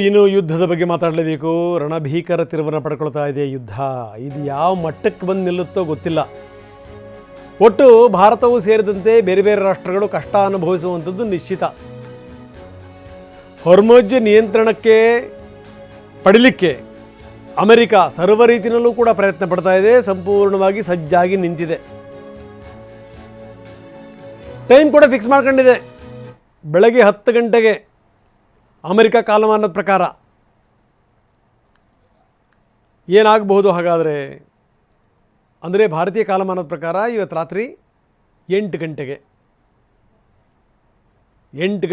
ಇನ್ನು ಯುದ್ಧದ ಬಗ್ಗೆ ಮಾತಾಡಲೇಬೇಕು. ರಣಭೀಕರ ತಿರುವನ್ನು ಪಡ್ಕೊಳ್ತಾ ಇದೆ ಯುದ್ಧ. ಇದು ಯಾವ ಮಟ್ಟಕ್ಕೆ ಬಂದು ನಿಲ್ಲುತ್ತೋ ಗೊತ್ತಿಲ್ಲ. ಒಟ್ಟು ಭಾರತವೂ ಸೇರಿದಂತೆ ಬೇರೆ ಬೇರೆ ರಾಷ್ಟ್ರಗಳು ಕಷ್ಟ ಅನುಭವಿಸುವಂಥದ್ದು ನಿಶ್ಚಿತ. ಹೊರ್ಮುಜ್ ನಿಯಂತ್ರಣಕ್ಕೆ ಪಡಿಲಿಕ್ಕೆ ಅಮೆರಿಕ ಸರ್ವ ರೀತಿಯಲ್ಲೂ ಕೂಡ ಪ್ರಯತ್ನ ಪಡ್ತಾ ಇದೆ. ಸಂಪೂರ್ಣವಾಗಿ ಸಜ್ಜಾಗಿ ನಿಂತಿದೆ. ಟೈಮ್ ಕೂಡ ಫಿಕ್ಸ್ ಮಾಡ್ಕೊಂಡಿದೆ. ಬೆಳಗ್ಗೆ 10 ಗಂಟೆಗೆ ಅಮೆರಿಕ ಕಾಲಮಾನದ ಪ್ರಕಾರ. ಏನಾಗಬಹುದು ಹಾಗಾದರೆ ಅಂದರೆ ಭಾರತೀಯ ಕಾಲಮಾನದ ಪ್ರಕಾರ ಇವತ್ತು ರಾತ್ರಿ 8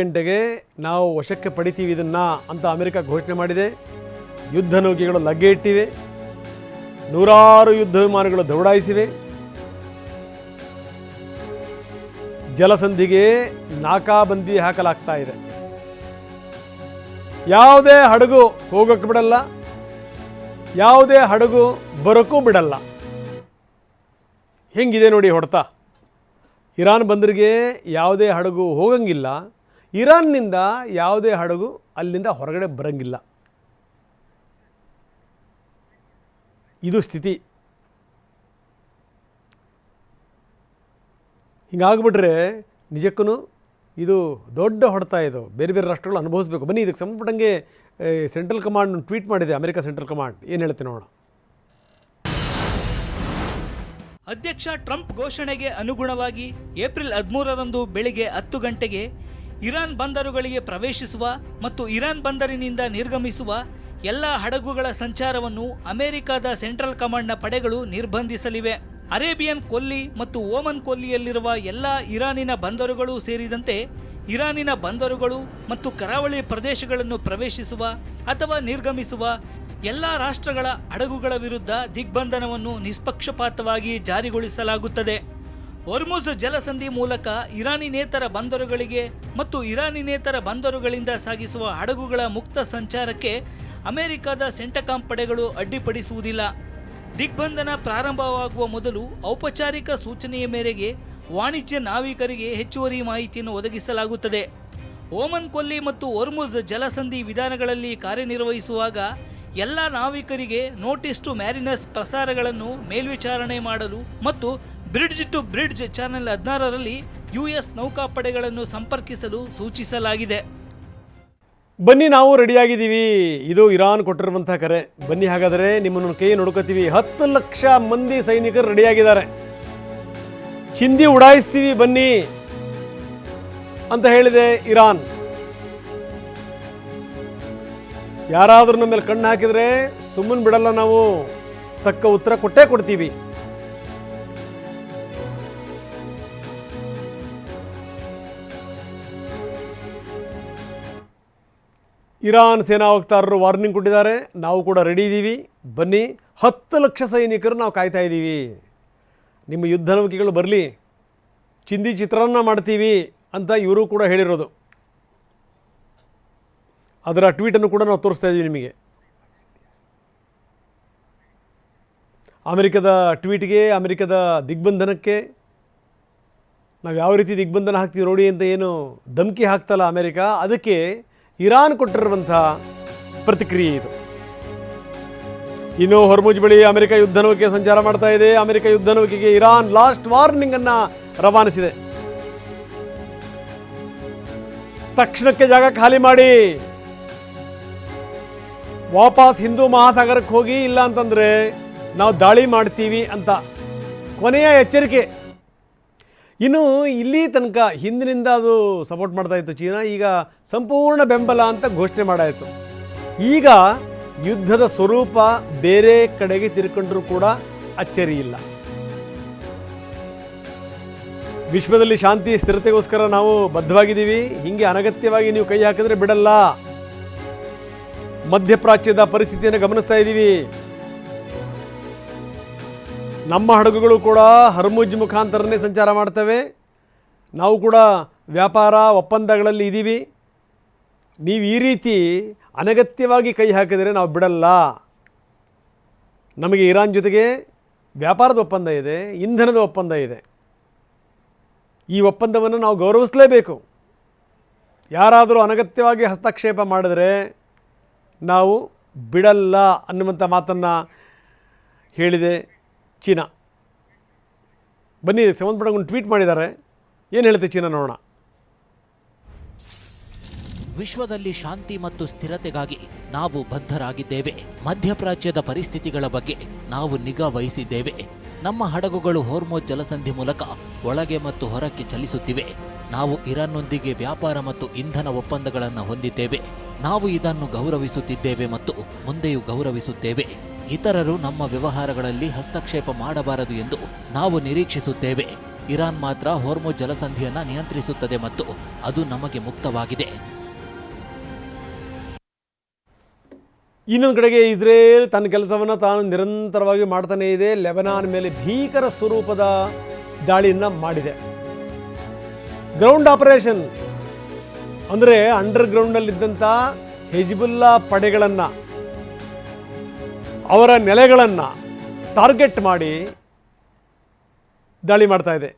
ಗಂಟೆಗೆ ನಾವು ವಶಕ್ಕೆ ಪಡಿತೀವಿ ಇದನ್ನು ಅಂತ ಅಮೆರಿಕ ಘೋಷಣೆ ಮಾಡಿದೆ. ಯುದ್ಧ ನೌಕೆಗಳು ಲಗ್ಗೆ ಇಟ್ಟಿವೆ. 100 ಯುದ್ಧ ವಿಮಾನಗಳು ದೌಡಾಯಿಸಿವೆ. ಜಲಸಂಧಿಗೆ ನಾಕಾಬಂದಿ ಹಾಕಲಾಗ್ತಾ ಇದೆ. ಯಾವುದೇ ಹಡಗು ಹೋಗೋಕ್ಕೆ ಬಿಡಲ್ಲ, ಯಾವುದೇ ಹಡಗು ಬರೋಕ್ಕೂ ಬಿಡಲ್ಲ. ಹೆಂಗಿದೆ ನೋಡಿ ಹೊಡೆತ. ಇರಾನ್ ಬಂದರಿಗೆ ಯಾವುದೇ ಹಡಗು ಹೋಗಂಗಿಲ್ಲ, ಇರಾನ್ನಿಂದ ಯಾವುದೇ ಹಡಗು ಅಲ್ಲಿಂದ ಹೊರಗಡೆ ಬರಂಗಿಲ್ಲ. ಇದು ಸ್ಥಿತಿ. ಹಿಂಗಾಗ್ಬಿಟ್ರೆ ನಿಜಕ್ಕೂ ಇದು ದೊಡ್ಡ ಹೊಡೆತ. ಇದು ಬೇರೆ ಬೇರೆ ರಾಷ್ಟ್ರಗಳು ಅನುಭವಿಸಬೇಕು. ಬನ್ನಿ, ಇದಕ್ಕೆ ಸಂಬಂಧಪಟ್ಟಂಗೆ ಸೆಂಟ್ರಲ್ ಕಮಾಂಡ್ ಟ್ವೀಟ್ ಮಾಡಿದೆ. ಅಮೆರಿಕ ಸೆಂಟ್ರಲ್ ಕಮಾಂಡ್ ಏನು ಹೇಳ್ತೀನಿ ನೋಡೋಣ. ಅಧ್ಯಕ್ಷ ಟ್ರಂಪ್ ಘೋಷಣೆಗೆ ಅನುಗುಣವಾಗಿ ಏಪ್ರಿಲ್ 13ರಂದು ಬೆಳಿಗ್ಗೆ 10 ಗಂಟೆಗೆ ಇರಾನ್ ಬಂದರುಗಳಿಗೆ ಪ್ರವೇಶಿಸುವ ಮತ್ತು ಇರಾನ್ ಬಂದರಿನಿಂದ ನಿರ್ಗಮಿಸುವ ಎಲ್ಲ ಹಡಗುಗಳ ಸಂಚಾರವನ್ನು ಅಮೆರಿಕದ ಸೆಂಟ್ರಲ್ ಕಮಾಂಡ್ನ ಪಡೆಗಳು ನಿರ್ಬಂಧಿಸಲಿವೆ. ಅರೇಬಿಯನ್ ಕೊಲ್ಲಿ ಮತ್ತು ಓಮನ್ ಕೊಲ್ಲಿಯಲ್ಲಿರುವ ಎಲ್ಲ ಇರಾನಿನ ಬಂದರುಗಳು ಸೇರಿದಂತೆ ಇರಾನಿನ ಬಂದರುಗಳು ಮತ್ತು ಕರಾವಳಿ ಪ್ರದೇಶಗಳನ್ನು ಪ್ರವೇಶಿಸುವ ಅಥವಾ ನಿರ್ಗಮಿಸುವ ಎಲ್ಲ ರಾಷ್ಟ್ರಗಳ ಹಡಗುಗಳ ವಿರುದ್ಧ ದಿಗ್ಬಂಧನವನ್ನು ನಿಷ್ಪಕ್ಷಪಾತವಾಗಿ ಜಾರಿಗೊಳಿಸಲಾಗುತ್ತದೆ. ಹೊರ್ಮುಜ್ ಜಲಸಂಧಿ ಮೂಲಕ ಇರಾನಿನೇತರ ಬಂದರುಗಳಿಗೆ ಮತ್ತು ಇರಾನಿನೇತರ ಬಂದರುಗಳಿಂದ ಸಾಗಿಸುವ ಹಡಗುಗಳ ಮುಕ್ತ ಸಂಚಾರಕ್ಕೆ ಅಮೆರಿಕದ ಸೆಂಟಕಾಂ ಪಡೆಗಳು ಅಡ್ಡಿಪಡಿಸುವುದಿಲ್ಲ. ದಿಗ್ಬಂಧನ ಪ್ರಾರಂಭವಾಗುವ ಮೊದಲು ಔಪಚಾರಿಕ ಸೂಚನೆಯ ಮೇರೆಗೆ ವಾಣಿಜ್ಯ ನಾವಿಕರಿಗೆ ಹೆಚ್ಚುವರಿ ಮಾಹಿತಿಯನ್ನು ಒದಗಿಸಲಾಗುತ್ತದೆ. ಓಮನ್ ಕೊಲ್ಲಿ ಮತ್ತು ಹೊರ್ಮುಜ್ ಜಲಸಂಧಿ ವಿಧಾನಗಳಲ್ಲಿ ಕಾರ್ಯನಿರ್ವಹಿಸುವಾಗ ಎಲ್ಲ ನಾವಿಕರಿಗೆ ನೋಟಿಸ್ ಟು ಮ್ಯಾರಿನರ್ಸ್ ಪ್ರಸಾರಗಳನ್ನು ಮೇಲ್ವಿಚಾರಣೆ ಮಾಡಲು ಮತ್ತು ಬ್ರಿಡ್ಜ್ ಟು ಬ್ರಿಡ್ಜ್ ಚಾನೆಲ್ 16ರಲ್ಲಿ US ನೌಕಾಪಡೆಗಳನ್ನು ಸಂಪರ್ಕಿಸಲು ಸೂಚಿಸಲಾಗಿದೆ. ಬನ್ನಿ, ನಾವು ರೆಡಿಯಾಗಿದ್ದೀವಿ. ಇದು ಇರಾನ್ ಕೊಟ್ಟಿರುವಂಥ ಕರೆ. ಬನ್ನಿ, ಹಾಗಾದರೆ ನಿಮ್ಮನ್ನು ಕೈ ನೋಡ್ಕೋತೀವಿ. 10 ಲಕ್ಷ ಮಂದಿ ಸೈನಿಕರು ರೆಡಿಯಾಗಿದ್ದಾರೆ. ಚಿಂದಿ ಉಡಾಯಿಸ್ತೀವಿ ಬನ್ನಿ ಅಂತ ಹೇಳಿದೆ ಇರಾನ್. ಯಾರಾದರೂ ನಮ್ಮ ಮೇಲೆ ಕಣ್ಣು ಹಾಕಿದರೆ ಸುಮ್ಮನೆ ಬಿಡಲ್ಲ, ನಾವು ತಕ್ಕ ಉತ್ತರ ಕೊಟ್ಟೇ ಕೊಡ್ತೀವಿ. ಇರಾನ್ ಸೇನಾ ವಕ್ತಾರರು ವಾರ್ನಿಂಗ್ ಕೊಟ್ಟಿದ್ದಾರೆ. ನಾವು ಕೂಡ ರೆಡಿ ಇದ್ದೀವಿ. ಬನ್ನಿ, 10 ಲಕ್ಷ ಸೈನಿಕರು ನಾವು ಕಾಯ್ತಾ ಇದ್ದೀವಿ. ನಿಮ್ಮ ಯುದ್ಧ ನೌಕೆಗಳು ಬರಲಿ, ಚಿಂದಿ ಚಿತ್ರಾನ್ನ ಮಾಡ್ತೀವಿ ಅಂತ ಇವರು ಕೂಡ ಹೇಳಿರೋದು. ಅದರ ಟ್ವೀಟನ್ನು ಕೂಡ ನಾವು ತೋರಿಸ್ತಾ ಇದ್ದೀವಿ ನಿಮಗೆ. ಅಮೆರಿಕದ ಟ್ವೀಟ್ಗೆ, ಅಮೆರಿಕದ ದಿಗ್ಬಂಧನಕ್ಕೆ ನಾವು ಯಾವ ರೀತಿ ದಿಗ್ಬಂಧನ ಹಾಕ್ತೀವಿ ನೋಡಿ ಅಂತ ಏನು ಧಮಕಿ ಹಾಕ್ತಲ್ಲ ಅಮೆರಿಕ, ಅದಕ್ಕೆ ಇರಾನ್ ಕೊಟ್ಟಿರುವಂಥ ಪ್ರತಿಕ್ರಿಯೆ ಇದು. ಇನ್ನು ಹೊರ್ಮುಜ್ ಬಳಿ ಅಮೆರಿಕ ಯುದ್ಧ ನೌಕೆ ಸಂಚಾರ ಮಾಡ್ತಾ ಇದೆ. ಅಮೆರಿಕ ಯುದ್ಧ ನೌಕೆಗೆ ಇರಾನ್ ಲಾಸ್ಟ್ ವಾರ್ನಿಂಗ್ ಅನ್ನು ರವಾನಿಸಿದೆ. ತಕ್ಷಣಕ್ಕೆ ಜಾಗ ಖಾಲಿ ಮಾಡಿ ವಾಪಸ್ ಹಿಂದೂ ಮಹಾಸಾಗರಕ್ಕೆ ಹೋಗಿ, ಇಲ್ಲ ಅಂತಂದರೆ ನಾವು ದಾಳಿ ಮಾಡ್ತೀವಿ ಅಂತ ಕೊನೆಯ ಎಚ್ಚರಿಕೆ. ಇನ್ನು ಇಲ್ಲಿ ತನಕ ಹಿಂದಿನಿಂದ ಅದು ಸಪೋರ್ಟ್ ಮಾಡ್ತಾ ಇತ್ತು ಚೀನಾ, ಈಗ ಸಂಪೂರ್ಣ ಬೆಂಬಲ ಅಂತ ಘೋಷಣೆ ಮಾಡಾಯಿತು. ಈಗ ಯುದ್ಧದ ಸ್ವರೂಪ ಬೇರೆ ಕಡೆಗೆ ತಿರ್ಕೊಂಡ್ರೂ ಕೂಡ ಅಚ್ಚರಿ ಇಲ್ಲ. ವಿಶ್ವದಲ್ಲಿ ಶಾಂತಿ ಸ್ಥಿರತೆಗೋಸ್ಕರ ನಾವು ಬದ್ಧವಾಗಿದ್ದೀವಿ. ಹೀಗೆ ಅನಗತ್ಯವಾಗಿ ನೀವು ಕೈ ಹಾಕಿದ್ರೆ ಬಿಡಲ್ಲ. ಮಧ್ಯಪ್ರಾಚ್ಯದ ಪರಿಸ್ಥಿತಿಯನ್ನು ಗಮನಿಸ್ತಾ ಇದ್ದೀವಿ. ನಮ್ಮ ಹಡಗುಗಳು ಕೂಡ ಹೊರ್ಮುಜ್ ಮುಖಾಂತರನೇ ಸಂಚಾರ ಮಾಡ್ತವೆ. ನಾವು ಕೂಡ ವ್ಯಾಪಾರ ಒಪ್ಪಂದಗಳಲ್ಲಿ ಇದ್ದೀವಿ. ನೀವು ಈ ರೀತಿ ಅನಗತ್ಯವಾಗಿ ಕೈ ಹಾಕಿದರೆ ನಾವು ಬಿಡಲ್ಲ. ನಮಗೆ ಇರಾನ್ ಜೊತೆಗೆ ವ್ಯಾಪಾರದ ಒಪ್ಪಂದ ಇದೆ, ಇಂಧನದ ಒಪ್ಪಂದ ಇದೆ. ಈ ಒಪ್ಪಂದವನ್ನು ನಾವು ಗೌರವಿಸಲೇಬೇಕು. ಯಾರಾದರೂ ಅನಗತ್ಯವಾಗಿ ಹಸ್ತಕ್ಷೇಪ ಮಾಡಿದರೆ ನಾವು ಬಿಡಲ್ಲ ಅನ್ನುವಂಥ ಮಾತನ್ನು ಹೇಳಿದೆ ಚೀನಾ. ಬನ್ನಿ, ಇದಕ್ಕೆ ಸಂಬಂಧಪಟ್ಟ ಒಂದು ಟ್ವೀಟ್ ಮಾಡಿದ್ದಾರೆ. ಏನು ಹೇಳುತ್ತೆ ಚೀನಾ ನೋಡೋಣ. ವಿಶ್ವದಲ್ಲಿ ಶಾಂತಿ ಮತ್ತು ಸ್ಥಿರತೆಗಾಗಿ ನಾವು ಬದ್ಧರಾಗಿದ್ದೇವೆ. ಮಧ್ಯಪ್ರಾಚ್ಯದ ಪರಿಸ್ಥಿತಿಗಳ ಬಗ್ಗೆ ನಾವು ನಿಗಾ ವಹಿಸಿದ್ದೇವೆ. ನಮ್ಮ ಹಡಗುಗಳು ಹೋರ್ಮೋಜ್ ಜಲಸಂಧಿ ಮೂಲಕ ಒಳಗೆ ಮತ್ತು ಹೊರಕ್ಕೆ ಚಲಿಸುತ್ತಿವೆ. ನಾವು ಇರಾನ್ನೊಂದಿಗೆ ವ್ಯಾಪಾರ ಮತ್ತು ಇಂಧನ ಒಪ್ಪಂದಗಳನ್ನು ಹೊಂದಿದ್ದೇವೆ. ನಾವು ಇದನ್ನು ಗೌರವಿಸುತ್ತಿದ್ದೇವೆ ಮತ್ತು ಮುಂದೆಯೂ ಗೌರವಿಸುತ್ತೇವೆ. ಇತರರು ನಮ್ಮ ವ್ಯವಹಾರಗಳಲ್ಲಿ ಹಸ್ತಕ್ಷೇಪ ಮಾಡಬಾರದು ಎಂದು ನಾವು ನಿರೀಕ್ಷಿಸುತ್ತೇವೆ. ಇರಾನ್ ಮಾತ್ರ ಹೋರ್ಮೋಜ್ ಜಲಸಂಧಿಯನ್ನು ನಿಯಂತ್ರಿಸುತ್ತದೆ ಮತ್ತು ಅದು ನಮಗೆ ಮುಕ್ತವಾಗಿದೆ. ಇನ್ನೊಂದು ಕಡೆಗೆ ಇಸ್ರೇಲ್ ತನ್ನ ಕೆಲಸವನ್ನು ತಾನು ನಿರಂತರವಾಗಿ ಮಾಡ್ತಾನೇ ಇದೆ. ಲೆಬನಾನ್ ಮೇಲೆ ಭೀಕರ ಸ್ವರೂಪದ ದಾಳಿಯನ್ನು ಮಾಡಿದೆ. ಗ್ರೌಂಡ್ ಆಪರೇಷನ್ ಅಂದರೆ ಅಂಡರ್ಗ್ರೌಂಡಲ್ಲಿದ್ದಂಥ ಹಿಜ್ಬುಲ್ಲಾ ಪಡೆಗಳನ್ನು, ಅವರ ನೆಲೆಗಳನ್ನು ಟಾರ್ಗೆಟ್ ಮಾಡಿ ದಾಳಿ ಮಾಡ್ತಾ ಇದೆ.